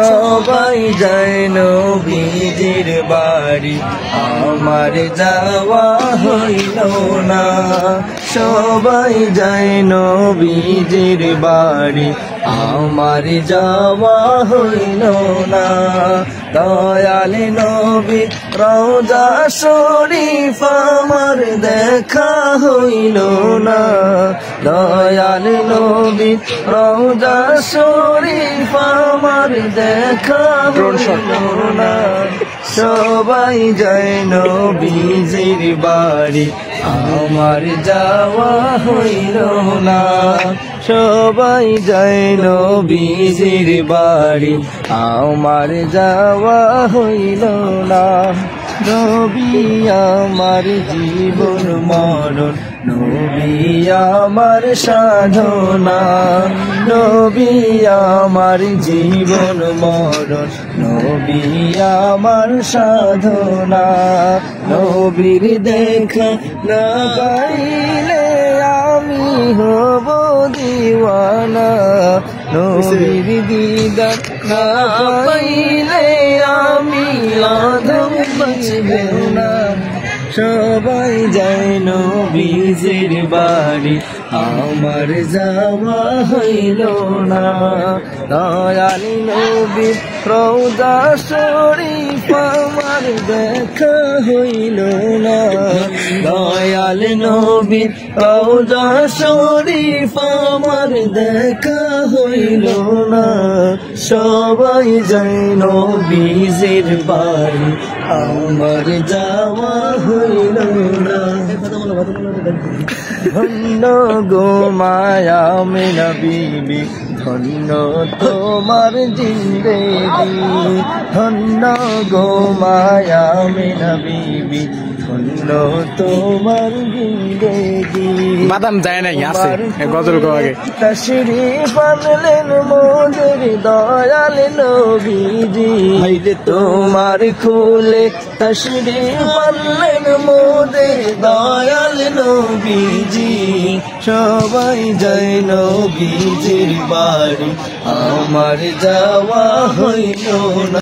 সবাই যায় নবীজির বাড়ি, আমার যাওয়া হইল না। সবাই যায় নবীজির বাড়ি, আমার যাওয়া হইল না। দয়াল নবী রওজা শরীফ আমার দেখা হইল না। দয়াল নবী রওজা শরীফ আমার দেখা হইল না। সবাই যায় নবীজির বাড়ি, আমার যাওয়া হইল না। সবাই যায় নবীজির বাড়ি, আমার যাওয়া হইল না। নবী আমার জীবন মরণ, নবী আমার সাধনা। নবী আমার জীবন মরণ, নবী আমার সাধনা। নবীর দেখা না পাইলে আমি হব দিওয়ানা। নবীর দিদার না পাইলে আমি আদম বাঁচব না। সবাই যায় নবীজির বাড়ি, আমার যাওয়া হইল না। দয়াল নবী রওজা শরীফ আমার দেখা হইল না। দয়াল নবী রওজা শরীফ আমার দেখা হইল না। সবাই যায় নবীজির বাড়ি, আমার যাওয়া হইল না। ধন্য গো মায়া মেনা বিবি, ধন্য তোমার জিন্দেগি। ধন্য গো মায়া মেনা বিবি, ধন্য তোমার জিন্দেগি। বাদাম যায় নাই আছে গজল গো আগে। তশরীফ আনলেন মোদের দয়াল নবীজি, তোমার খুলে তশরীফ আনলেন মোদের দয়াল নবীজি। সবাই যায় নবীজির বাড়ি, আমার যাওয়া হইল না।